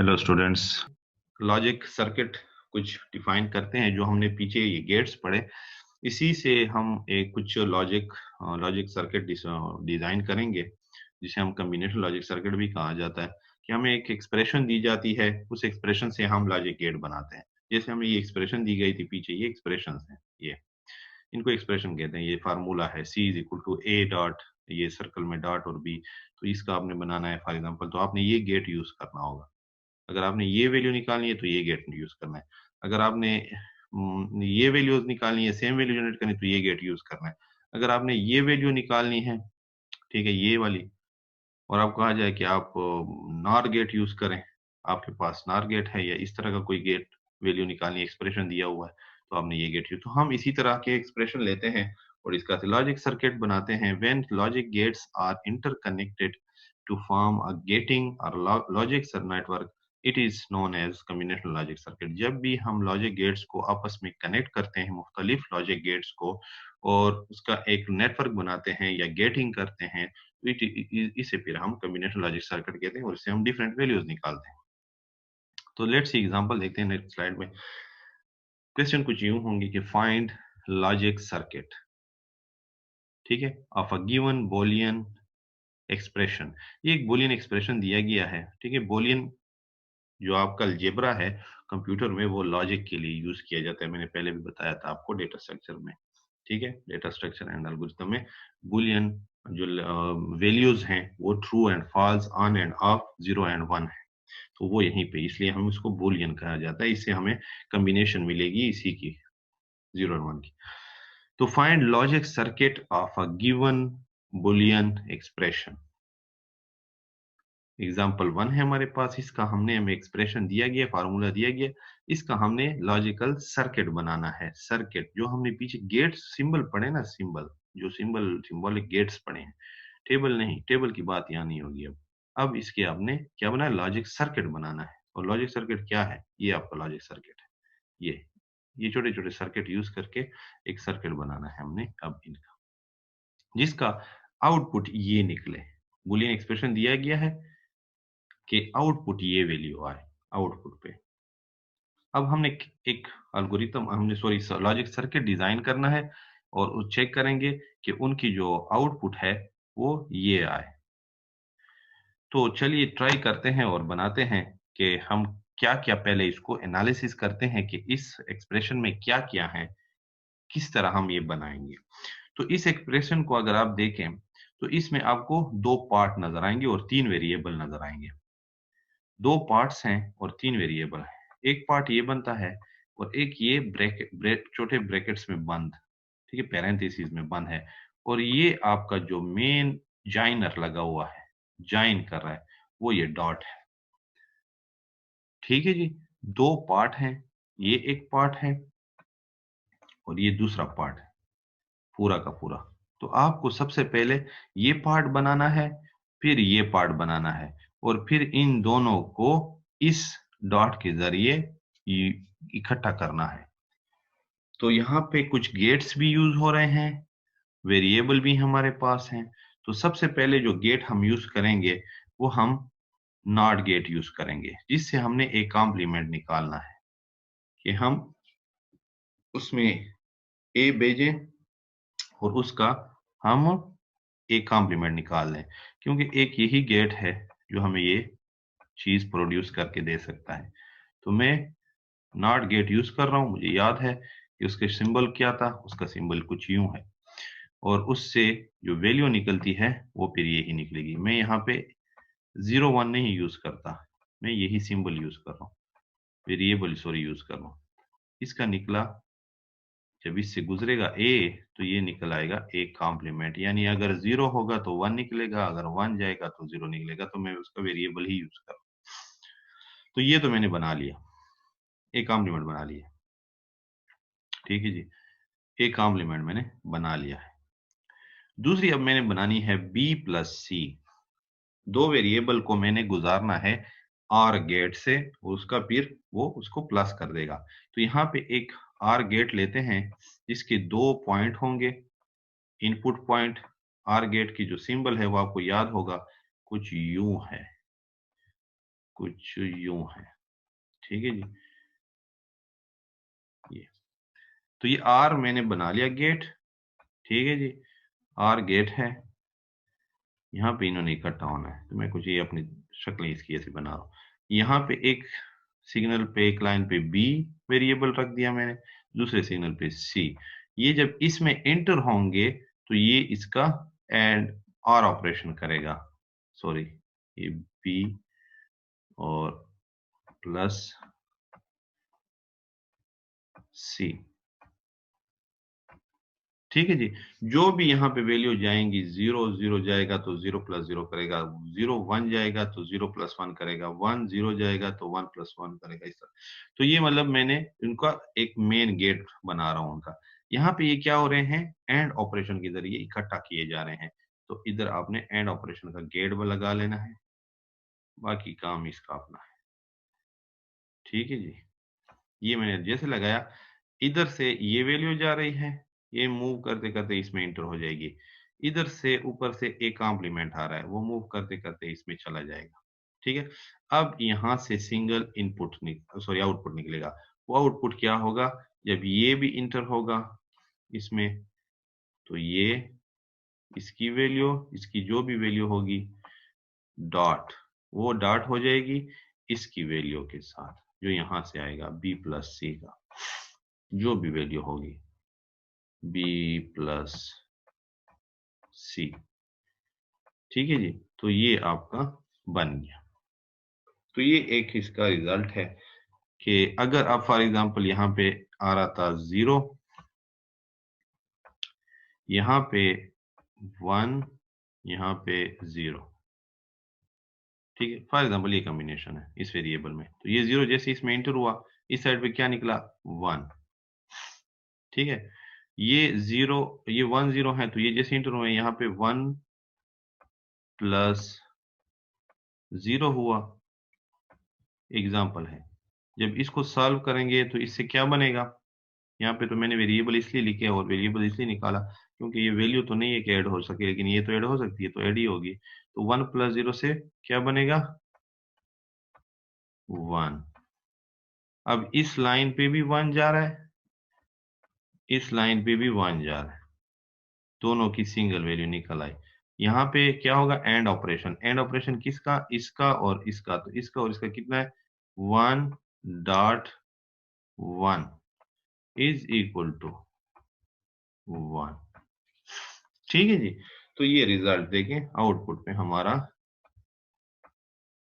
Hello students. Logic circuit कुछ define करते हैं जो हमने पीछे ये गेट्स पढ़े, इसी से हम एक कुछ लॉजिक सर्किट डिजाइन करेंगे जिसे हम कॉम्बिनेशन लॉजिक सर्किट भी कहा जाता है। कि हमें एक एक्सप्रेशन दी जाती है, उस एक्सप्रेशन से हम लॉजिक गेट बनाते हैं। जैसे हमें ये एक्सप्रेशन दी गई थी पीछे, ये एक्सप्रेशन है, ये इनको एक्सप्रेशन कहते हैं। ये फार्मूला है C is equal to A dot, ये सर्कल में डॉट और B। तो इसका आपने बनाना है फॉर एग्जाम्पल, तो आपने ये गेट यूज करना होगा। अगर आपने ये वैल्यू निकालनी है तो ये गेट यूज करना है। अगर आपने ये वैल्यूज निकालनी है, सेम वैल्यू जनरेट करनी है, तो ये गेट यूज करना है। अगर आपने ये वैल्यू निकालनी है, ठीक है, ये वाली, और आपको कहा जाए कि आप नॉर गेट यूज करें, आपके पास नॉर गेट है या इस तरह का कोई गेट वैल्यू निकालनी, एक्सप्रेशन दिया हुआ है, तो आपने ये गेट यूज। तो हम इसी तरह के एक्सप्रेशन लेते हैं और इसका लॉजिक सर्किट बनाते हैं। When logic gates are interconnected to form a gating और logic network, it is known as combinational logic circuit. जब भी हम लॉजिक गेट्स को आपस में कनेक्ट करते हैं, मुख्तलिफ लॉजिक गेट्स को, और उसका एक नेटवर्क बनाते हैं या गेटिंग करते हैं, इसे फिर हम कॉम्बिनेशन लॉजिक सर्किट कहते हैं और इससे हम डिफरेंट वैल्यूज निकालते हैं। तो लेट्स सी एग्जांपल देखते हैं नेक्स्ट स्लाइड में। क्वेश्चन कुछ यूं होंगे कि फाइंड लॉजिक सर्किट, ठीक है, of a given Boolean expression. ये एक बूलियन एक्सप्रेशन दिया गया है, ठीक है। बूलियन जो आपका अलजेब्रा है कंप्यूटर में, वो लॉजिक के लिए यूज किया जाता है। मैंने पहले भी बताया था आपको डेटा स्ट्रक्चर में, ठीक है। डेटा स्ट्रक्चर एंड एल्गोरिथम में बूलियन जो वैल्यूज हैं वो true and false, on and off, zero and one है। तो वो यहीं पे, इसलिए हम इसको बूलियन कहा जाता है। इससे हमें कॉम्बिनेशन मिलेगी इसी की, जीरो एंड वन की। तो find logic circuit of a given Boolean expression. Example one है हमारे पास, इसका हमने हमें एक्सप्रेशन दिया गया, फार्मूला दिया गया, इसका हमने लॉजिकल सर्किट बनाना है। सर्किट जो हमने पीछे गेट सिंबल पढ़े ना, सिंबल जो सिंबॉलिक गेट्स पढ़े हैं, टेबल नहीं, टेबल की बात यहाँ नहीं होगी। अब इसके आपने क्या बनाया, लॉजिक सर्किट बनाना है। और लॉजिक सर्किट क्या है, ये आपका लॉजिक सर्किट है। ये छोटे छोटे सर्किट यूज करके एक सर्किट बनाना है हमने अब इनका, जिसका आउटपुट ये निकले। बुलियन एक्सप्रेशन दिया गया है कि आउटपुट ये वैल्यू आए आउटपुट पे। अब हमने एक एल्गोरिथम, हमने सॉरी लॉजिक सर्किट डिजाइन करना है और वो चेक करेंगे कि उनकी जो आउटपुट है वो ये आए। तो चलिए ट्राई करते हैं और बनाते हैं कि हम क्या क्या, पहले इसको एनालिसिस करते हैं कि इस एक्सप्रेशन में क्या क्या है, किस तरह हम ये बनाएंगे। तो इस एक्सप्रेशन को अगर आप देखें तो इसमें आपको दो पार्ट नजर आएंगे और तीन वेरिएबल नजर आएंगे। दो पार्ट्स हैं और तीन वेरिएबल है। एक पार्ट ये बनता है और एक ये छोटे ब्रैकेट्स में बंद, ठीक है, पैरेंथेसिस में बंद है। और ये आपका जो मेन जॉइनर लगा हुआ है, जॉइन कर रहा है, वो ये डॉट है, ठीक है जी। दो पार्ट हैं, ये एक पार्ट है और ये दूसरा पार्ट है, पूरा का पूरा। तो आपको सबसे पहले ये पार्ट बनाना है, फिर ये पार्ट बनाना है, और फिर इन दोनों को इस डॉट के जरिए इकट्ठा करना है। तो यहाँ पे कुछ गेट्स भी यूज हो रहे हैं, वेरिएबल भी हमारे पास हैं। तो सबसे पहले जो गेट हम यूज करेंगे वो हम नॉट गेट यूज करेंगे, जिससे हमने एक कॉम्प्लीमेंट निकालना है कि हम उसमें ए भेजें और उसका हम एक कॉम्प्लीमेंट निकाल लें, क्योंकि एक यही गेट है जो हमें ये चीज प्रोड्यूस करके दे सकता है। तो मैं नॉट गेट यूज कर रहा हूं, मुझे याद है कि उसके सिंबल क्या था, उसका सिंबल कुछ यूं है, और उससे जो वैल्यू निकलती है वो फिर यही निकलेगी। मैं यहाँ पे जीरो वन नहीं यूज करता, मैं यही सिंबल यूज कर रहा हूँ, वेरिएबल सॉरी यूज कर रहा हूँ। इसका निकला, जब इससे गुजरेगा ए तो ये निकल आएगा एक कॉम्प्लीमेंट, यानी अगर जीरो होगा तो वन निकलेगा, अगर वन जाएगा तो जीरो निकलेगा। तो मैं उसका वेरिएबल ही यूज कर रहा हूँ। तो ये तो मैंने बना लिया, एक कॉम्प्लीमेंट बना लिया, ठीक है जी, एक कॉम्प्लीमेंट मैंने बना लिया है। दूसरी अब मैंने बनानी है बी प्लस सी। दो वेरिएबल को मैंने गुजारना है आर गेट से, उसका फिर वो उसको प्लस कर देगा। तो यहाँ पे एक आर गेट लेते हैं जिसके दो पॉइंट होंगे, इनपुट पॉइंट। आर गेट की जो सिंबल है वो आपको याद होगा, कुछ यूं है, कुछ यूं है, ठीक है जी। ये तो ये आर मैंने बना लिया गेट, ठीक है जी, आर गेट है। यहाँ पे इन्होंने इकट्ठा होना है, तो मैं कुछ ये अपनी शक्ल इसकी ऐसे बना रहा हूँ। यहाँ पे एक सिग्नल पे, एक लाइन पे बी वेरिएबल रख दिया मैंने, दूसरे सिग्नल पे सी। ये जब इसमें एंटर होंगे तो ये इसका एंड आर ऑपरेशन करेगा, सॉरी, ये बी और प्लस सी, ठीक है जी। जो भी यहाँ पे वैल्यू जाएंगी, 0 0 जाएगा तो 0 + 0 करेगा, 0 1 जाएगा तो 0 + 1 करेगा, 1 0 जाएगा तो 1 + 1 करेगा, इस तरह। तो ये मतलब मैंने इनका एक मेन गेट बना रहा हूँ उनका। यहाँ पे ये क्या हो रहे हैं, एंड ऑपरेशन के जरिए इकट्ठा किए जा रहे हैं। तो इधर आपने एंड ऑपरेशन का गेट लगा लेना है, बाकी काम इसका अपना है, ठीक है जी। ये मैंने जैसे लगाया, इधर से ये वैल्यू जा रही है, ये मूव करते करते इसमें इंटर हो जाएगी। इधर से ऊपर से एक कॉम्प्लीमेंट आ रहा है, वो मूव करते करते इसमें चला जाएगा, ठीक है। अब यहाँ से सिंगल इनपुट सॉरी आउटपुट निकलेगा। वो आउटपुट क्या होगा, जब ये भी इंटर होगा इसमें, तो ये इसकी वैल्यू, इसकी जो भी वैल्यू होगी डॉट, वो डॉट हो जाएगी इसकी वैल्यू के साथ, जो यहां से आएगा B+C का जो भी वैल्यू होगी, B+C, ठीक है जी। तो ये आपका बन गया। तो ये एक इसका रिजल्ट है कि अगर आप फॉर एग्जांपल यहाँ पे आ रहा था 0, यहाँ पे 1, यहाँ पे 0, ठीक है। फॉर एग्जांपल ये कॉम्बिनेशन है इस वेरिएबल में, तो ये 0 जैसे इसमें एंटर हुआ, इस साइड पे क्या निकला, 1, ठीक है। ये 0, ये 1 0 है, तो ये जैसे इंटर हुए यहाँ पे 1 + 0 हुआ, एग्जाम्पल है। जब इसको सॉल्व करेंगे तो इससे क्या बनेगा, यहाँ पे तो मैंने वेरिएबल इसलिए लिखे और वेरिएबल इसलिए निकाला क्योंकि ये वैल्यू तो नहीं है कि ऐड हो सके, लेकिन ये तो ऐड हो सकती है, तो ऐड ही होगी। तो 1 + 0 से क्या बनेगा, 1। अब इस लाइन पे भी 1 जा रहा है, इस लाइन पे भी 1 जा रहा है, दोनों की सिंगल वैल्यू निकल आई। यहाँ पे क्या होगा, एंड ऑपरेशन। एंड ऑपरेशन किसका, इसका और इसका, तो इसका और इसका कितना है, 1.1 इज इक्वल टू 1, ठीक है जी। तो ये रिजल्ट देखें, आउटपुट में हमारा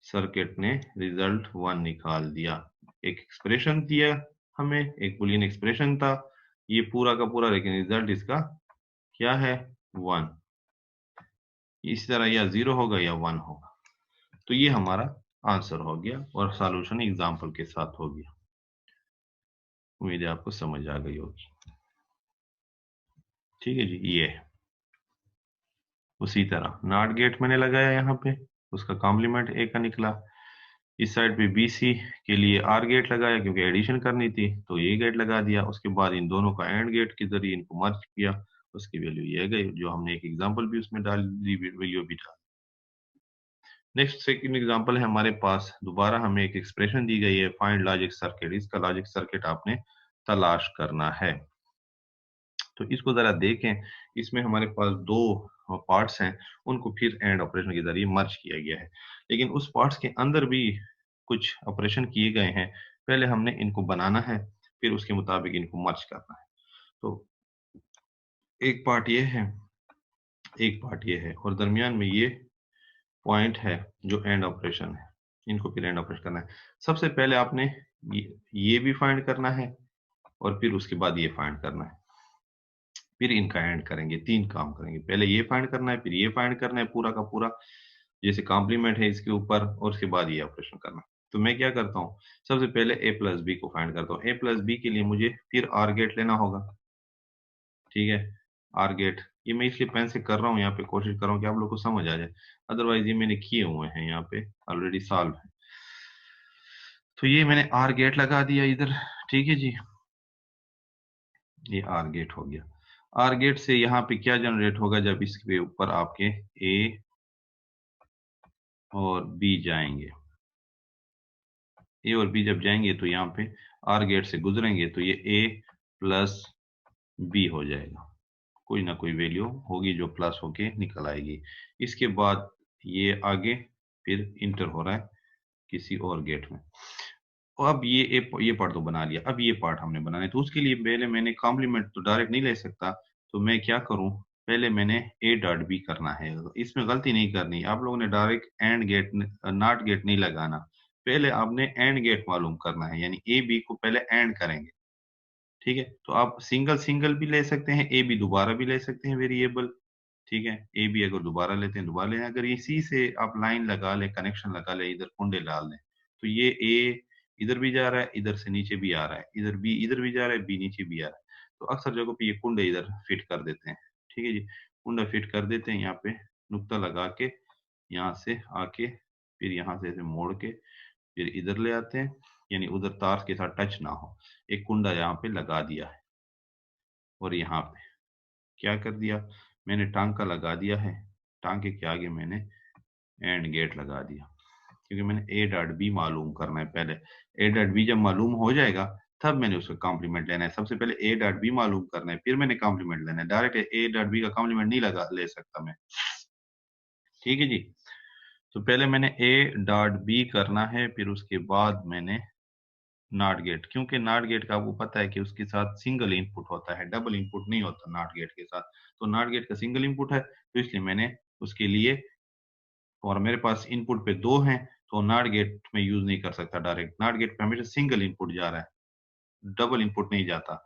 सर्किट ने रिजल्ट 1 निकाल दिया। एक एक्सप्रेशन दिया हमें, एक बुलियन एक्सप्रेशन था ये पूरा का पूरा, लेकिन रिजल्ट इसका क्या है, 1। इस तरह या 0 होगा या 1 होगा। तो ये हमारा आंसर हो गया और सॉल्यूशन एग्जाम्पल के साथ हो गया। उम्मीद है आपको समझ आ गई होगी, ठीक है जी। ये है उसी तरह नॉट गेट मैंने लगाया यहाँ पे, उसका कॉम्प्लीमेंट ए का निकला। इस साइड पे BC के लिए आर गेट लगाया क्योंकि एडिशन करनी थी, तो ये गेट लगा दिया। उसके बाद इन दोनों का एंड गेट के जरिए इनको मर्ज किया, उसकी वैल्यू ये गई, जो हमने एक एग्जांपल भी उसमें डाल दी, वैल्यू भी डाल। नेक्स्ट सेकंड एग्जांपल है हमारे पास, दोबारा हमें एक एक्सप्रेशन दी गई है, फाइंड लॉजिक सर्किट। इसका लॉजिक सर्किट आपने तलाश करना है। तो इसको जरा देखें, इसमें हमारे पास दो पार्ट्स हैं, उनको फिर एंड ऑपरेशन के जरिए मर्ज किया गया है, लेकिन उस पार्ट्स के अंदर भी कुछ ऑपरेशन किए गए हैं। पहले हमने इनको बनाना है, फिर उसके मुताबिक इनको मर्ज करना है। तो एक पार्ट ये है, एक पार्ट ये है, और दरमियान में ये पॉइंट है जो एंड ऑपरेशन है। इनको फिर एंड ऑपरेशन करना है। सबसे पहले आपने ये भी फाइंड करना है, और फिर उसके बाद ये फाइंड करना है, फिर इनका एंड करेंगे। 3 काम करेंगे, पहले ये फाइंड करना है, फिर ये फाइंड करना है पूरा का पूरा, जैसे कॉम्प्लीमेंट है इसके ऊपर, और उसके बाद ये ऑपरेशन करना है। तो मैं क्या करता हूँ, सबसे पहले A+B को फाइंड करता हूँ। A+B के लिए मुझे फिर आर गेट लेना होगा, ठीक है। आर गेट ये मैं इसलिए पेन से कर रहा हूँ, यहाँ पे कोशिश कर रहा हूँ कि आप लोग को समझ आ जाए, अदरवाइज ये मैंने किए हुए हैं यहाँ पे ऑलरेडी सॉल्व है। तो ये मैंने आर गेट लगा दिया इधर, ठीक है जी। ये आर गेट हो गया। आर गेट से यहाँ पे क्या जनरेट होगा, जब इसके ऊपर आपके A और B जाएंगे, ए और बी जब जाएंगे तो यहाँ पे आर गेट से गुजरेंगे तो ये ए प्लस बी हो जाएगा, कोई ना कोई वैल्यू होगी जो प्लस होके निकल आएगी। इसके बाद ये आगे फिर इंटर हो रहा है किसी और गेट में। अब ये पार्ट तो बना लिया, अब ये पार्ट हमने बनाना है, तो उसके लिए पहले मैंने कॉम्प्लीमेंट तो डायरेक्ट नहीं ले सकता, तो मैं क्या करूं, पहले मैंने ए डॉट बी करना है। इसमें गलती नहीं करनी, आप लोगों ने direct and gate not gate नहीं लगाना, पहले आपने एंड गेट मालूम करना है, यानी ए बी को पहले एंड करेंगे। ठीक है, तो आप सिंगल सिंगल भी ले सकते हैं, ए बी दोबारा भी ले सकते हैं वेरिएबल। ठीक है, ए बी अगर दोबारा लेते हैं दोबारा लें, अगर इसी से आप लाइन लगा ले, कनेक्शन लगा ले, इधर कुंडे डाल दें, तो ये ए इधर भी जा रहा है, इधर से नीचे भी आ रहा है, इधर बी इधर भी जा रहा है, बी नीचे भी आ रहा है, तो अक्सर जगहों पे ये कुंडे इधर फिट कर देते हैं। ठीक है जी, कुंडा फिट कर देते हैं, यहाँ पे नुक्ता लगा के यहाँ से आके फिर यहाँ से ऐसे मोड़ के फिर इधर ले आते हैं, यानी उधर तार के साथ टच ना हो। एक कुंडा यहाँ पे लगा दिया है, और यहाँ पे क्या कर दिया, मैंने टांका लगा दिया है, टांके के आगे मैंने एंड गेट लगा दिया, क्योंकि मैंने ए डॉट बी मालूम करना है पहले। ए डॉट बी जब मालूम हो जाएगा तब मैंने उसका कॉम्प्लीमेंट लेना है, सबसे पहले ए डॉट बी मालूम करना है, फिर मैंने कॉम्प्लीमेंट लेना है, डायरेक्ट ए डॉट बी का कॉम्प्लीमेंट नहीं लगा ले सकता मैं। ठीक है जी, तो पहले मैंने ए डॉट बी करना है, फिर उसके बाद मैंने नॉट गेट, क्योंकि नॉट गेट का आपको पता है कि उसके साथ सिंगल इनपुट होता है, डबल इनपुट नहीं होता नॉट गेट के साथ, तो नॉट गेट का सिंगल इनपुट है, तो इसलिए मैंने उसके लिए, और मेरे पास इनपुट पे दो हैं, तो नॉट गेट में यूज नहीं कर सकता डायरेक्ट, नॉट गेट पे हमेशा सिंगल इनपुट जा रहा है, डबल इनपुट नहीं जाता।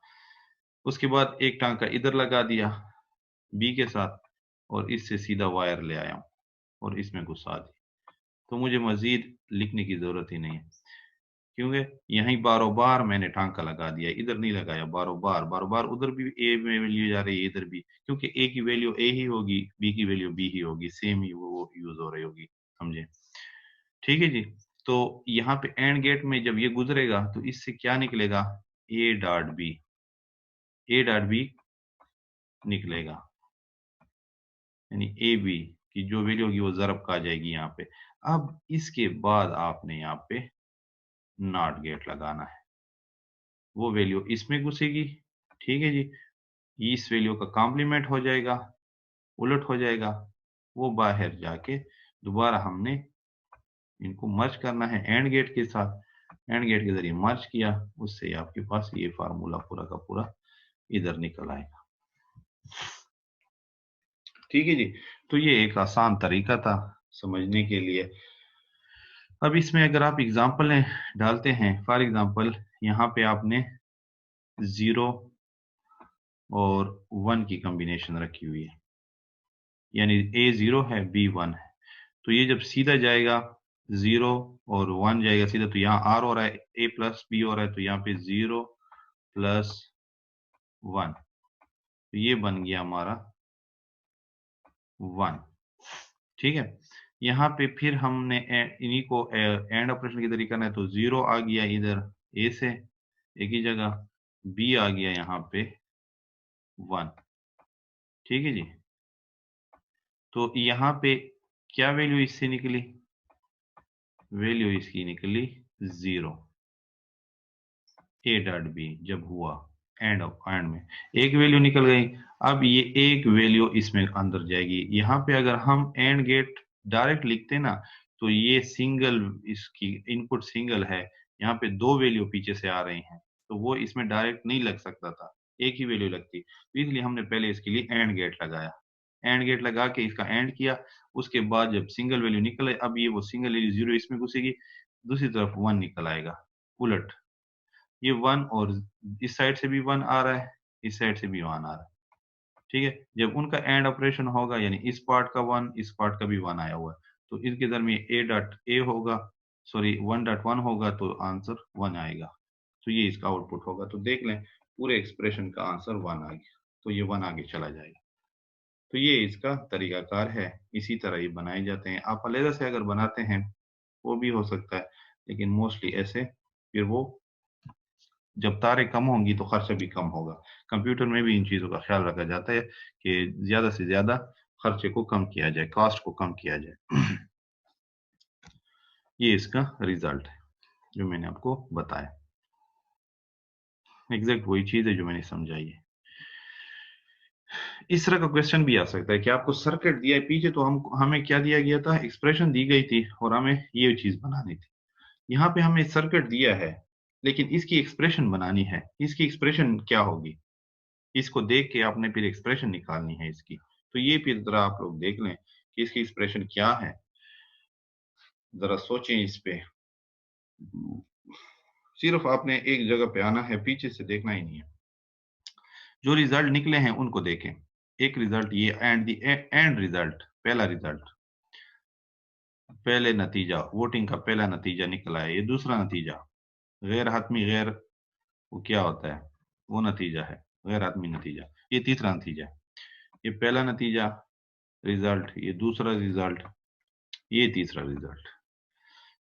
उसके बाद एक टांका इधर लगा दिया बी के साथ, और इससे सीधा वायर ले आया हूँ और इसमें घुसा दी, तो मुझे मजीद लिखने की जरूरत ही नहीं है, क्योंकि यहीं बारों बार मैंने टांका लगा दिया, इधर नहीं लगाया, बारों बार उधर भी ए में वैल्यू जा रही है, इधर भी, क्योंकि ए की वैल्यू ए ही होगी, बी की वैल्यू बी ही होगी, सेम ही वो यूज हो रही होगी, समझे। ठीक है जी, तो यहाँ पे एंड गेट में जब ये गुजरेगा तो इससे क्या निकलेगा, A dot B, A dot B निकलेगा, यानी ए बी की जो वैल्यू होगी वो जरब का आ जाएगी यहाँ पे। अब इसके बाद आपने यहाँ पे नॉट गेट लगाना है, वो वैल्यू इसमें घुसेगी। ठीक है जी, इस वैल्यू का कॉम्प्लीमेंट हो जाएगा, उलट हो जाएगा, वो बाहर जाके दोबारा हमने इनको मर्ज करना है एंड गेट के साथ, एंड गेट के जरिए मर्ज किया, उससे आपके पास ये फार्मूला पूरा का पूरा इधर निकल आएगा। ठीक है जी, तो ये एक आसान तरीका था समझने के लिए। अब इसमें अगर आप एग्जाम्पल डालते हैं, फॉर एग्जाम्पल यहाँ पे आपने 0 और 1 की कॉम्बिनेशन रखी हुई है, यानी ए 0 है बी 1 है, तो ये जब सीधा जाएगा 0 और 1 जाएगा सीधा, तो यहाँ आर हो रहा है, ए प्लस बी हो रहा है, तो यहाँ पे 0 प्लस 1, तो ये बन गया हमारा 1। ठीक है, यहाँ पे फिर हमने इन्हीं को एंड ऑपरेशन की तरीका करना है, तो 0 आ गया इधर ए से एक ही जगह, बी आ गया यहाँ पे 1। ठीक है जी, तो यहाँ पे क्या वैल्यू इससे निकली, वैल्यू इसकी निकली 0, ए डॉट बी जब हुआ एंड में एक वैल्यू निकल गई। अब ये एक वैल्यू इसमें अंदर जाएगी, यहाँ पे अगर हम एंड गेट डायरेक्ट लिखते ना, तो ये सिंगल, इसकी इनपुट सिंगल है, यहाँ पे दो वैल्यू पीछे से आ रही हैं, तो वो इसमें डायरेक्ट नहीं लग सकता था, एक ही वैल्यू लगती, तो इसलिए हमने पहले इसके लिए एंड गेट लगाया, एंड गेट लगा के इसका एंड किया। उसके बाद जब सिंगल वैल्यू निकले, अब ये वो सिंगल वैल्यू 0 इसमें घुसेगी, दूसरी तरफ 1 निकल आएगा, उलट ये 1, और इस साइड से भी 1 आ रहा है, इस साइड से भी 1 आ रहा है। ठीक है, जब उनका एंड ऑपरेशन होगा, यानी इस पार्ट का 1 इस पार्ट का भी 1 आया हुआ है, तो इनके दरमियान ए डॉट ए होगा, सॉरी 1.1 होगा, तो आंसर 1 आएगा, तो ये इसका आउटपुट होगा। तो देख लें पूरे एक्सप्रेशन का आंसर 1 आ गया, तो ये 1 आगे चला जाएगा। तो ये इसका तरीकाकार है, इसी तरह ये बनाए जाते हैं। आप अलग से अगर बनाते हैं वो भी हो सकता है, लेकिन मोस्टली ऐसे, फिर वो जब तारें कम होंगी तो खर्चा भी कम होगा। कंप्यूटर में भी इन चीज़ों का ख्याल रखा जाता है कि ज़्यादा से ज़्यादा खर्चे को कम किया जाए, कॉस्ट को कम किया जाए। ये इसका रिजल्ट है। जो मैंने आपको बताया, एग्जैक्ट वही चीज है जो मैंने समझाई है। इस तरह का क्वेश्चन भी आ सकता है कि आपको सर्किट दिया है पीछे, तो हम हमें क्या दिया गया था, एक्सप्रेशन दी गई थी और हमें ये चीज बनानी थी। यहाँ पे हमें सर्किट दिया है लेकिन इसकी एक्सप्रेशन बनानी है, इसकी एक्सप्रेशन क्या होगी, इसको देख के आपने फिर एक्सप्रेशन निकालनी है इसकी। तो ये फिर जरा आप लोग देख लें कि इसकी एक्सप्रेशन क्या है, जरा सोचें इस पे। सिर्फ आपने एक जगह पे आना है, पीछे से देखना ही नहीं है। जो रिजल्ट निकले हैं उनको देखें। एक रिजल्ट ये एंड दी एंड रिजल्ट, पहला रिजल्ट, पहले नतीजा, वोटिंग का पहला नतीजा निकला है। ये दूसरा नतीजा, गैर हातमी गैर, वो क्या होता है, वो नतीजा है, गैर हातमी नतीजा। ये तीसरा नतीजा है। ये पहला नतीजा रिजल्ट, ये दूसरा रिजल्ट, ये तीसरा रिजल्ट।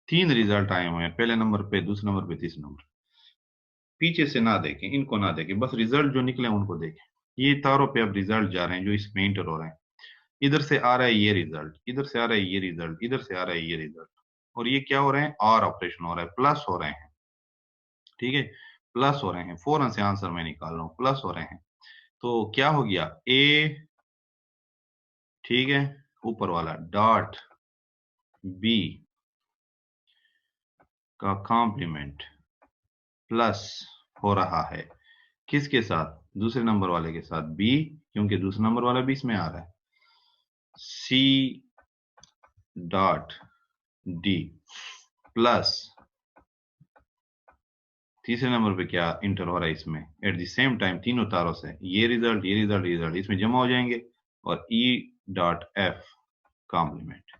तीन रिजल्ट आए हुए हैं, पहले नंबर पे, दूसरे नंबर पे, तीसरे नंबर। पीछे से ना देखें, इनको ना देखें, बस रिजल्ट जो निकले उनको देखें। ये तारों पे अब रिजल्ट जा रहे हैं जो इसमें इंटर हो रहे हैं। इधर से आ रहा है ये रिजल्ट, इधर से आ रहा है ये रिजल्ट, इधर से आ रहा है ये रिजल्ट। और ये क्या हो रहे हैं, और ऑपरेशन हो रहा है, प्लस हो रहे हैं। ठीक है, प्लस हो रहे हैं, फौरन से आंसर मैं निकाल रहा हूं, प्लस हो रहे हैं। तो क्या हो गया, ए, ठीक है, ऊपर वाला डॉट बी का कॉम्प्लीमेंट प्लस हो रहा है, किसके साथ, दूसरे नंबर वाले के साथ, बी, क्योंकि दूसरा नंबर वाला भी इसमें आ रहा है, सी डॉट डी प्लस तीसरे नंबर पे क्या इंटर हो रहा है इसमें, एट द सेम टाइम तीनों तारों से, ये रिजल्ट, ये रिजल्ट, ये रिजल्ट इसमें जमा हो जाएंगे। और E dot F complement,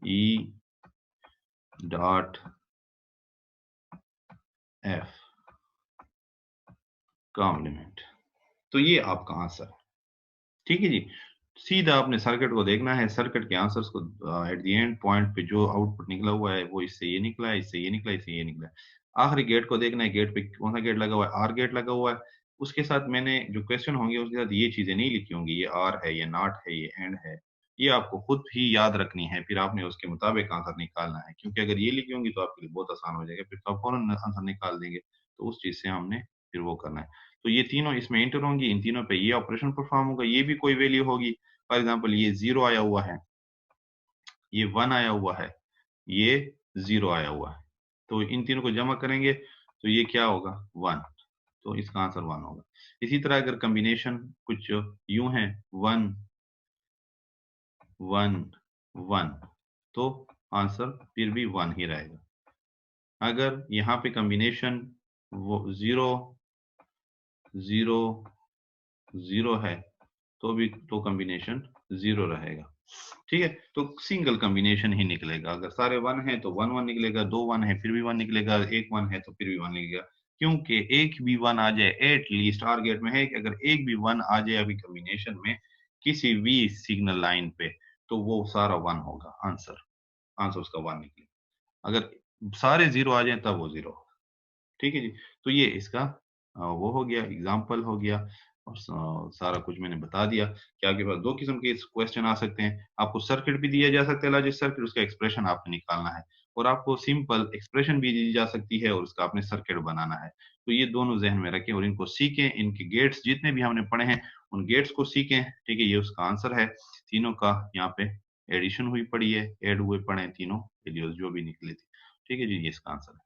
E dot F complement. तो ये आपका आंसर है। ठीक है जी, सीधा आपने सर्किट को देखना है, सर्किट के आंसर्स को, एट द एंड पॉइंट पे जो आउटपुट निकला हुआ है वो इससे ये निकला है, इससे ये निकला है, इससे ये निकला है। आखिरी गेट को देखना है, गेट पे कौन सा गेट लगा हुआ है, आर गेट लगा हुआ है। उसके साथ मैंने जो क्वेश्चन होंगे उसके साथ ये चीजें नहीं लिखी होंगी, ये आर है, ये नॉट है, ये एंड है। ये आपको खुद ही याद रखनी है, फिर आपने उसके मुताबिक आंसर निकालना है, क्योंकि अगर ये लिखी होंगी तो आपके लिए बहुत आसान हो जाएगा, फिर तो आप फौरन आंसर निकाल देंगे। तो उस चीज से हमने फिर वो करना है। तो ये तीनों इसमें इंटर होंगी, इन तीनों पे ये ऑपरेशन परफॉर्म होगा, ये भी कोई वैल्यू होगी। फॉर एग्जाम्पल ये जीरो आया हुआ है, ये वन आया हुआ है, ये जीरो आया हुआ है। तो इन तीनों को जमा करेंगे तो ये क्या होगा, वन। तो इसका आंसर वन होगा। इसी तरह अगर कॉम्बिनेशन कुछ यूं है, वन वन वन, तो आंसर फिर भी वन ही रहेगा। अगर यहाँ पे कॉम्बिनेशन वो जीरो जीरो जीरो है, तो भी तो कॉम्बिनेशन जीरो रहेगा। ठीक है, तो सिंगल कॉम्बिनेशन ही निकलेगा। अगर सारे वन है तो वन वन निकलेगा, दो वन है फिर भी वन निकलेगा, एक वन है तो फिर भी वन निकलेगा। क्योंकि एक भी वन आ जाए, एट लीस्ट टारगेट में है कि अगर एक भी वन आ जाए अभी कॉम्बिनेशन में किसी भी सिग्नल लाइन पे, तो वो सारा वन होगा, आंसर, आंसर उसका वन निकलेगा। अगर सारे जीरो आ जाए तब वो जीरो होगा। ठीक है जी, तो ये इसका वो हो गया, एग्जाम्पल हो गया। और सारा कुछ मैंने बता दिया कि आपके पास दो किस्म के क्वेश्चन आ सकते हैं। आपको सर्किट भी दिया जा सकता है, लॉजिक सर्किट, उसका एक्सप्रेशन आपने निकालना है। और आपको सिंपल एक्सप्रेशन भी दी जा सकती है और उसका आपने सर्किट बनाना है। तो ये दोनों जहन में रखें और इनको सीखें, इनके गेट्स जितने भी हमने पढ़े हैं उन गेट्स को सीखें। ठीक है, ये उसका आंसर है। तीनों का यहाँ पे एडिशन हुई पड़ी है, एड हुए पड़े हैं तीनों वैल्यूज जो भी निकली थी। ठीक है जी, ये इसका आंसर है।